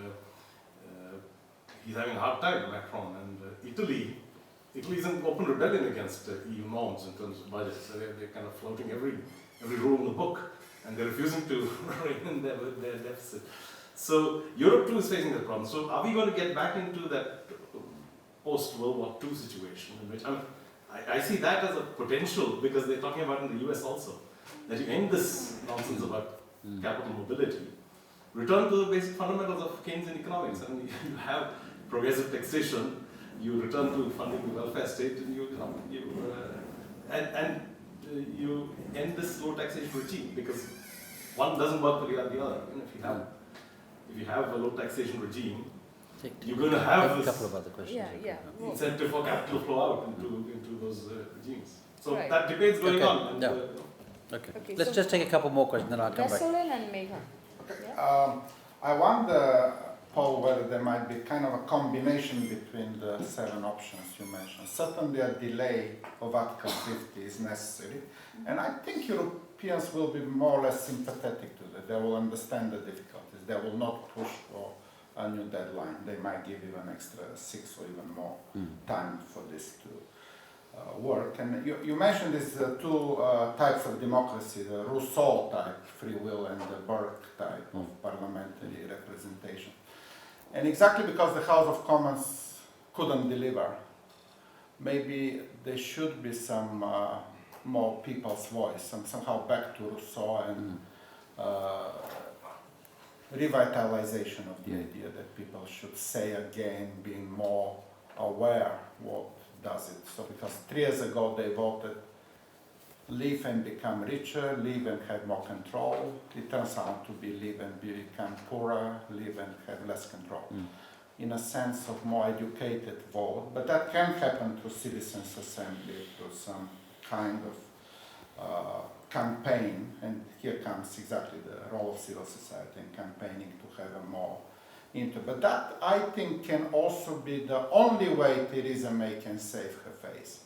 he's having a hard time, Macron. And Italy is in open rebellion against EU norms in terms of budgets. So they're kind of flouting every rule in the book, and they're refusing to rein in their deficit. So Europe too is facing that problem. So are we going to get back into that post-World War II situation, in which I see that as a potential, because they're talking about in the US also, that you end this nonsense about capital mobility, return to the basic fundamentals of Keynesian economics. I mean, you have progressive taxation, you return to funding the welfare state, and you end this low taxation regime, because one doesn't work without the other. And if you have a low taxation regime, you're going to have a couple of other questions. Yeah. Well, incentive for capital flow out into those regimes. So Right. that debate's going Okay. on. And, No. Okay. Okay, Let's so- just take a couple more questions, then I'll come back. Veselin and Megha. Yeah. I wonder, Paul, whether there might be kind of a combination between the 7 options you mentioned. Certainly a delay of Article 50 is necessary, and I think Europeans will be more or less sympathetic to that. They will understand the difficulties. They will not push for a new deadline. They might give you an extra 6 or even more time for this to work. And you mentioned these 2 types of democracy, the Rousseau type, free will, and the Burke type of parliamentary representation. And exactly because the House of Commons couldn't deliver, maybe there should be some more people's voice, and somehow back to Rousseau and revitalization of the idea that people should say again, being more aware what does it. So because 3 years ago they voted live and become richer, live and have more control. It turns out to be live and become poorer, live and have less control. In a sense of more educated vote, but that can happen to citizens' assembly, to some kind of campaign, and here comes exactly the role of civil society and campaigning to have a more into. But that, I think, can also be the only way Theresa May can save her face.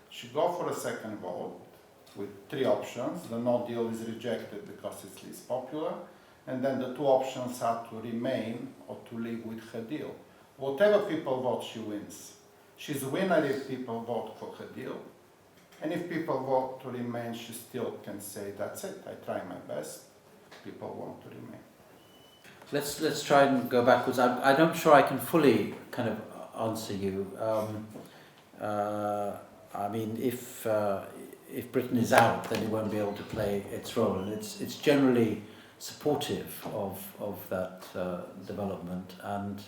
She go for a second vote with 3 options. The no deal is rejected because it's least popular, and then the 2 options are to remain or to leave with her deal. Whatever people vote, she wins. She's a winner if people vote for her deal. And if people vote to remain, she still can say, that's it, I try my best. People want to remain. Let's try and go backwards. I'm not sure I can fully kind of answer you. I mean, if Britain is out, then it won't be able to play its role, and it's generally supportive of that development. And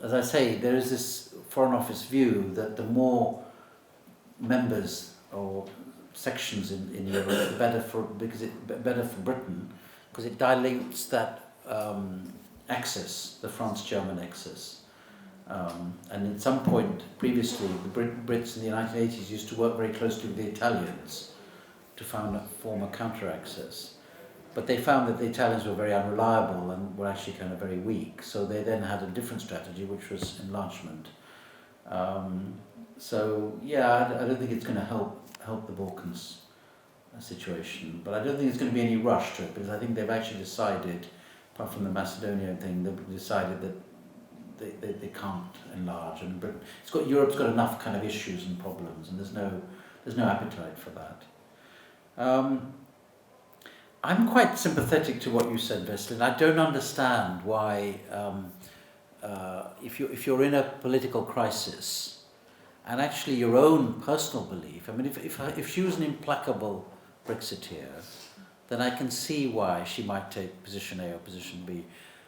as I say, there is this Foreign Office view that the more members or sections in Europe, the better for Britain, because it dilutes that axis, the France-German axis. And at some point previously, the Brits in the 1980s used to work very closely with the Italians to form a counter-axis. But they found that the Italians were very unreliable and were actually kind of very weak. So they then had a different strategy, which was enlargement. So yeah, I don't think it's going to help the Balkans situation. But I don't think there's going to be any rush to it, because I think they've actually decided, apart from the Macedonian thing, they've decided that they can't enlarge, and Europe's got enough kind of issues and problems, and there's no appetite for that. I'm quite sympathetic to what you said, Veselin. I don't understand why, if you're in a political crisis, and actually your own personal belief. I mean, if she was an implacable Brexiteer, then I can see why she might take position A or position B.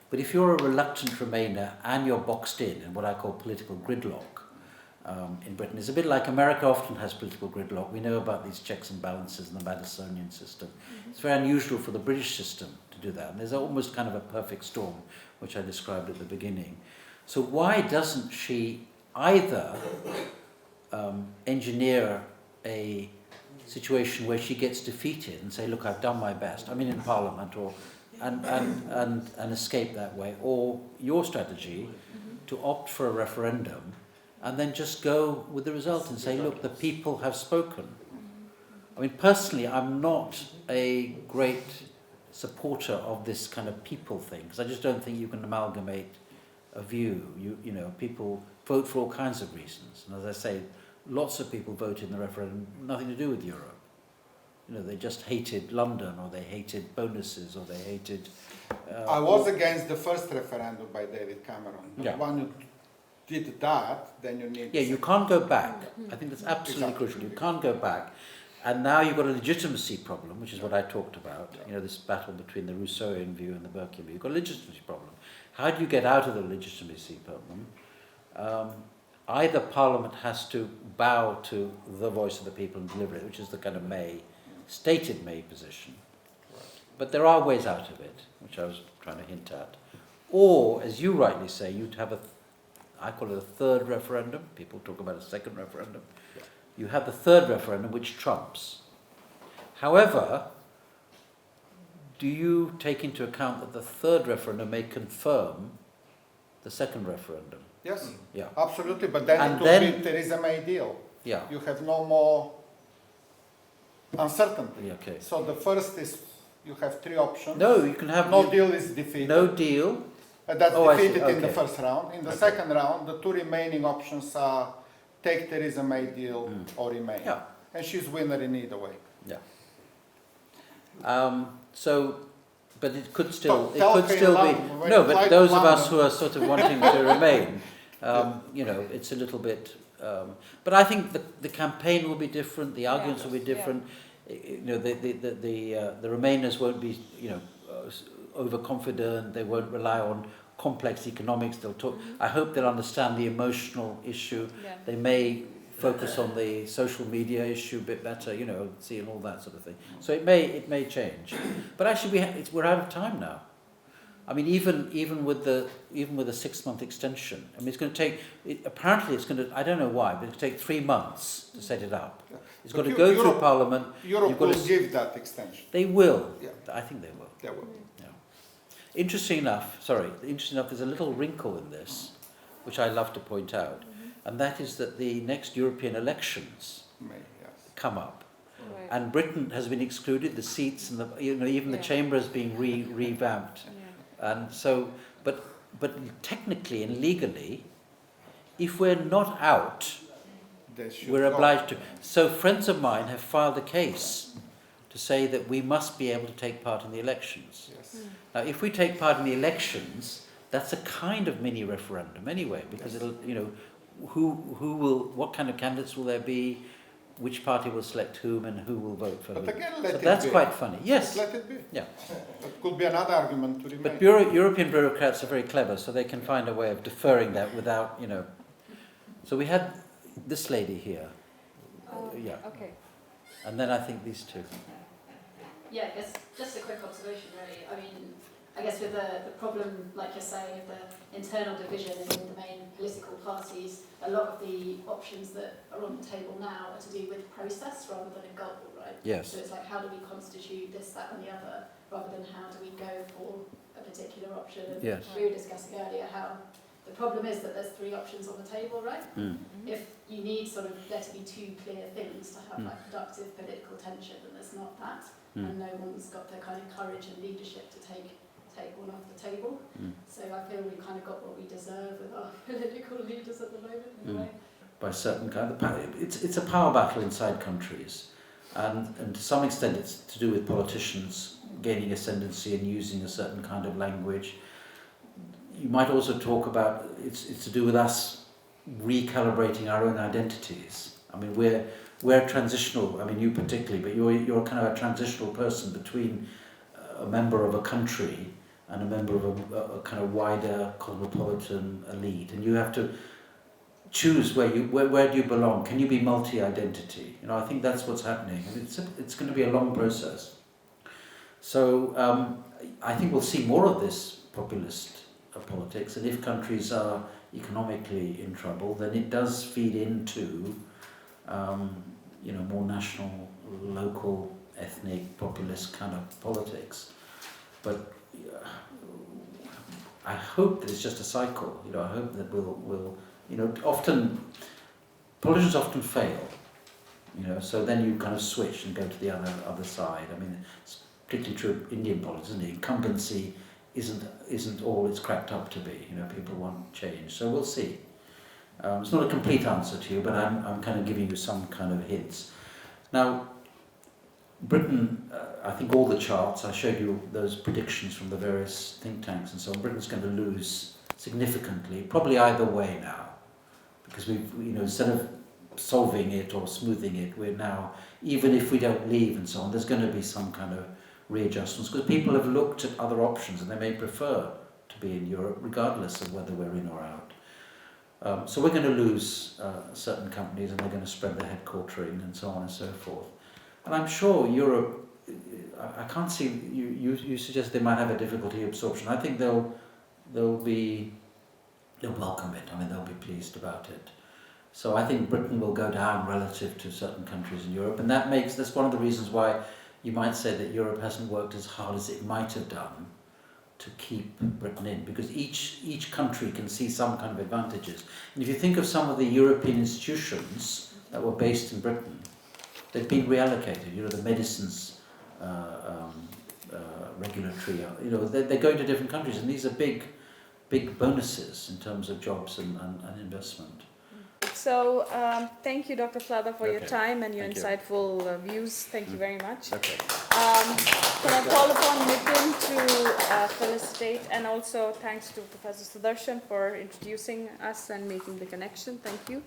But if you're a reluctant Remainer and you're boxed in what I call political gridlock in Britain, it's a bit like America often has political gridlock. We know about these checks and balances in the Madisonian system. It's very unusual for the British system to do that. And there's almost kind of a perfect storm, which I described at the beginning. So why doesn't she either engineer a situation where she gets defeated and say, look, I've done my best, I'm in Parliament, or and escape that way, or your strategy to opt for a referendum and then just go with the result and say, look, the people have spoken. I mean, personally, I'm not a great supporter of this kind of people thing, because I just don't think you can amalgamate a view. You know, people vote for all kinds of reasons, and as I say, lots of people voted in the referendum, nothing to do with Europe. You know, they just hated London, or they hated bonuses, or they hated... I was against the first referendum by David Cameron. Yeah. When you did that, then you need... Yeah, you can't go back. I think that's absolutely crucial. You can't go back. And now you've got a legitimacy problem, which is what I talked about. You know, this battle between the Rousseauian view and the Burkean view. You've got a legitimacy problem. How do you get out of the legitimacy problem? Either Parliament has to bow to the voice of the people and deliver it, which is the kind of stated May position. But there are ways out of it, which I was trying to hint at. Or, as you rightly say, you'd have I call it a third referendum. People talk about a second referendum. You have the third referendum, which trumps. However, do you take into account that the third referendum may confirm the second referendum? Yes, Yeah. absolutely, but then And it then- will be Theresa May deal. Yeah. You have no more uncertainty. Yeah, okay. So the first is, you have 3 options. No, you can have No deal is defeated. no deal. That's Oh, I see, defeated in the okay. first round. In the second round, the 2 remaining options are take Theresa May deal or remain. Yeah. And she's winner in either way. Yeah. But it could still Tell her in London, be when no. you fly But to those of us London- who are sort of wanting to remain, you know, it's a little bit. But I think the campaign will be different. The arguments will be different. You know, the Remainers won't be, you know, overconfident. They won't rely on complex economics. They'll talk. I hope they'll understand the emotional issue. Yeah. They may focus on the social media issue a bit better, you know, seeing all that sort of thing. So it may change, but actually we're out of time now. I mean, even with a 6-month extension, I mean, it's going to take. Apparently, it's going to. I don't know why, but it's going to take 3 months to set it up. It's got But to go through Europe- Parliament. Europe You've got will to give that extension. They will. Yeah. I think they will. They will. Interesting enough, there's a little wrinkle in this, which I love to point out, and that is that the next European elections May, yes. come up, Right. and Britain has been excluded. The seats and even the Yeah. chamber is being revamped, Yeah. and so, but technically and legally, if we're not out, They should we're go. obliged to. So friends of mine have filed a case to say that we must be able to take part in the elections. Yes. Now, if we take part in the elections, that's a kind of mini referendum anyway, because it'll, what kind of candidates will there be, which party will select whom, and who will vote for But whom. again, let So it that's be. quite funny. Yes, Let it be. yeah. It could be another argument to remain. But European bureaucrats are very clever, so they can find a way of deferring that without, So we had this lady here, yeah, Okay. and then I think these two. Yeah, I guess just a quick observation really. I mean, I guess with the problem, like you're saying, of the internal division in the main political parties, a lot of the options that are on the table now are to do with process rather than a goal, right? Yes. So it's like, how do we constitute this, that and the other, rather than how do we go for a particular option? And Yes. we were discussing earlier how the problem is that there's 3 options on the table, right? Mm. If you need sort of there to be 2 clear things to have Mm. like productive political tension, and there's not that, Mm. and no one's got the kind of courage and leadership to take one off the table. Mm. So I feel we kind of got what we deserve with our political leaders at the moment in Mm. a way. By certain kind of it's a power battle inside countries, and to some extent it's to do with politicians gaining ascendancy and using a certain kind of language. You might also talk about it's to do with us recalibrating our own identities. I mean, we're transitional. I mean, you particularly, but you're kind of a transitional person between a member of a country and a member of a kind of wider cosmopolitan elite, and you have to choose where do you belong. Can you be multi-identity? I think that's what's happening, and it's going to be a long process. So I think we'll see more of this populist politics, and if countries are economically in trouble, then it does feed into more national, local, ethnic, populist kind of politics. But I hope that it's just a cycle. I hope that we'll often politicians often fail. So then you kind of switch and go to the other side. I mean, it's particularly true of Indian politics, isn't it? Incumbency isn't all it's cracked up to be. People want change. So we'll see. It's not a complete answer to you, but I'm kind of giving you some kind of hints. Now, Britain, I think all the charts, I showed you those predictions from the various think tanks and so on. Britain's going to lose significantly, probably either way now, because we've, instead of solving it or smoothing it, we're now, even if we don't leave and so on, there's going to be some kind of readjustments, because people have looked at other options and they may prefer to be in Europe regardless of whether we're in or out. So we're going to lose certain companies, and they're going to spread their headquartering and so on and so forth. And I'm sure Europe, I can't see, you suggest they might have a difficulty absorption. I think they'll welcome it. I mean, they'll be pleased about it. So I think Britain will go down relative to certain countries in Europe, and that's one of the reasons why you might say that Europe hasn't worked as hard as it might have done to keep Britain in, because each country can see some kind of advantages. And if you think of some of the European institutions that were based in Britain, they've been reallocated. The medicines regulatory, they're going to different countries, and these are big bonuses in terms of jobs and investment. So thank you, Dr. Flather, for your Okay. time and your Thank you. insightful views. Thank you very much. Okay. Can I call upon Nitin to felicitate, and also thanks to Professor Sudarshan for introducing us and making the connection. Thank you.